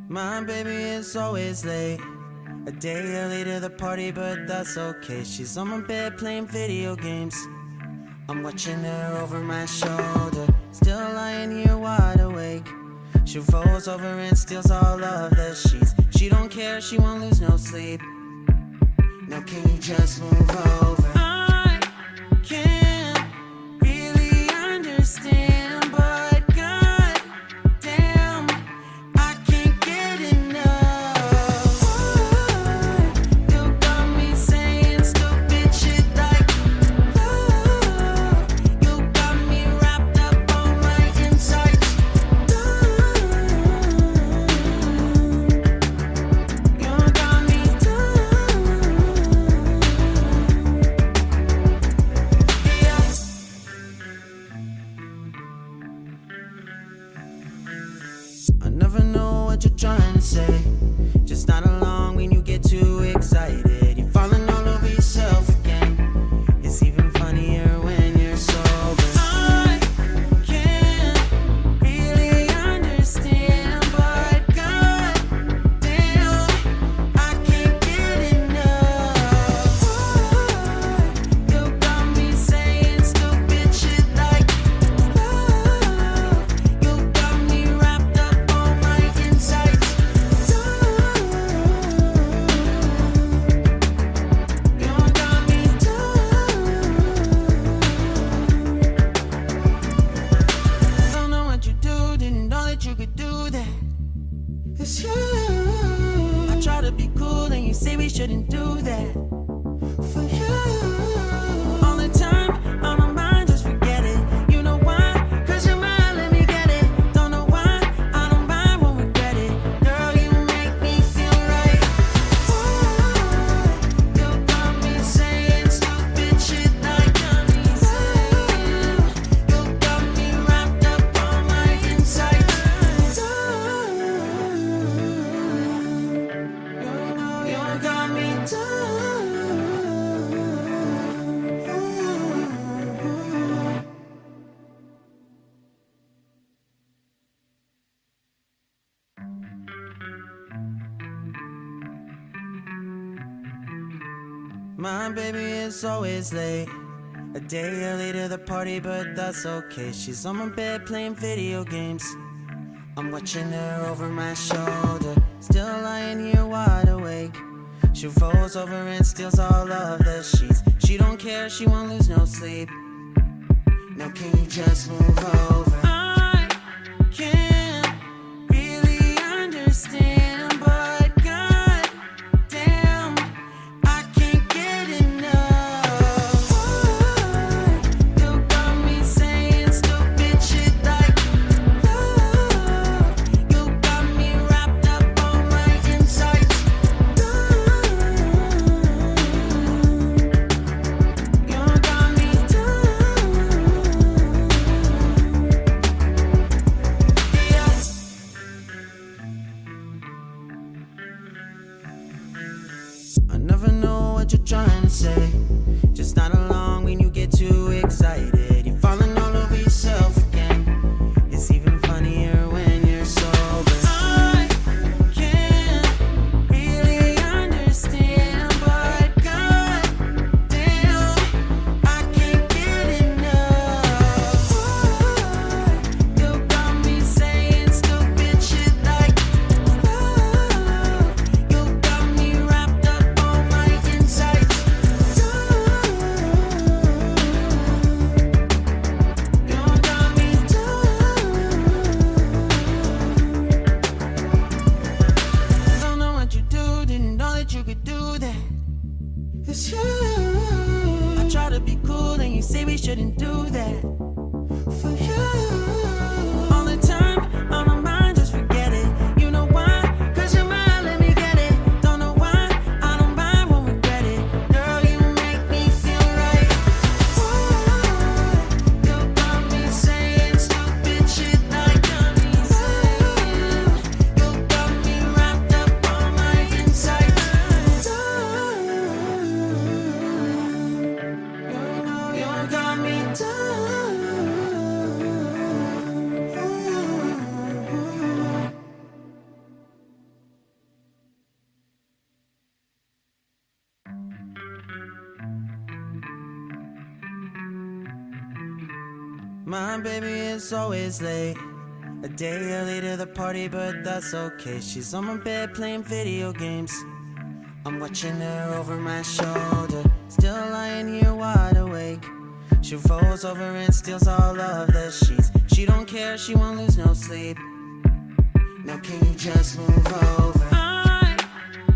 My baby is always late, a day early to the party, but that's okay. She's on my bed playing video games. I'm watching her over my shoulder, still lying here wide awake. She rolls over and steals all of the sheets. She don't care, she won't lose no sleep. Now can you just move over? I can't really understand, but god damn, I can't get enough. You got me saying stupid shit like love. You got me wrapped up on my insides. You got me I never know what you're trying to say. Just not along when you get too excited. You're falling all over yourself again. It's even funnier when you're sober. I can't really understand, but god damn, I can't get enough. You got me saying stupid shit like love. You got me wrapped up on my insides. You got me Don't know what you do, didn't know that you could do that. It's you. I try to be cool and you say we shouldn't do that. For you, all the time, on my mind, just forget it. You know why? 'Cause you're mine, let me get it. Don't know why, I don't mind, won't regret it. Girl, you make me feel right. You got me saying stupid shit like canopies. You got me wrapped up on my insides. You got me My baby is always late, a day early to the party, but that's okay. She's on my bed playing video games. I'm watching her over my shoulder, still lying here wide awake. She rolls over and steals all of the sheets. She don't care, she won't lose no sleep. Now can you just move over? I can't really understand, but god damn, I can't get enough. You got me saying stupid shit like love. You got me wrapped up on my insides. You got me My baby is always late, a day early to the party, but that's okay. She's on my bed playing video games. I'm watching her over my shoulder, still lying here wide awake. She rolls over and steals all of the sheets. She don't care, she won't lose no sleep. Now can you just move over? I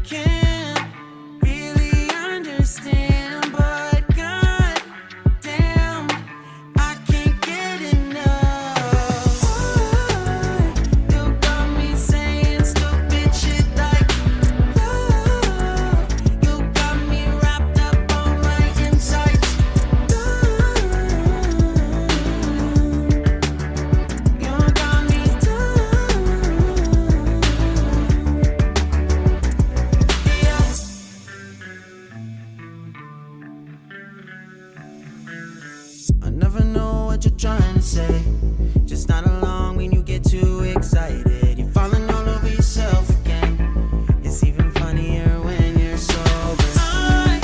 can't really understand, but god damn, I can't get enough. You got me saying stupid shit like love. You got me wrapped up on my insides. You got me I never know what you're trying to say. Just not along when you get too excited. You're falling all over yourself again. It's even funnier when you're sober. I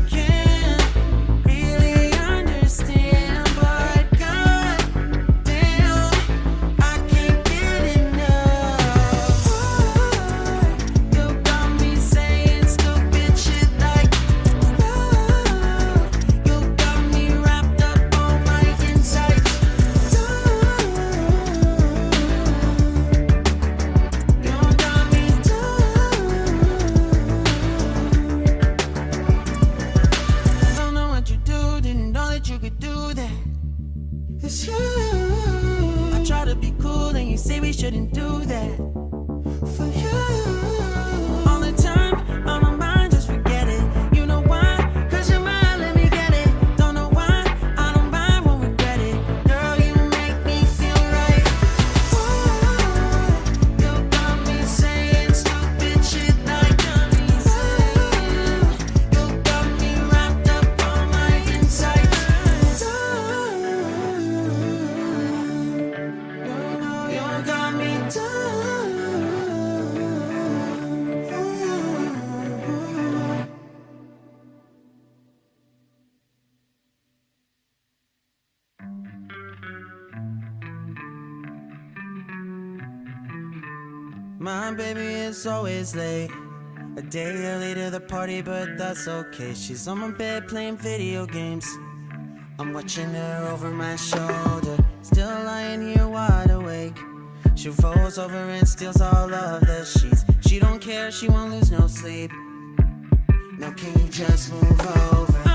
can't really understand, but god damn, I can't get enough. You got me saying stupid shit like love. You got me wrapped up on my insides. You got me Don't know what you do, didn't know that you could do that. It's you. I try to be cool and you say we shouldn't do that. For you, all the time on my mind, just forget it. You know why? 'Cause you're mine, let me get it. Don't know why, I don't mind, won't regret it. Girl, you make me feel right. You got me saying stupid shit like dummies. You got me wrapped up on my insides. You got me My baby is always late, a day early to the party, but that's okay. She's on my bed playing video games. I'm watching her over my shoulder, still lying here wide awake. She rolls over and steals all of the sheets. She don't care, she won't lose no sleep. Now can you just move over?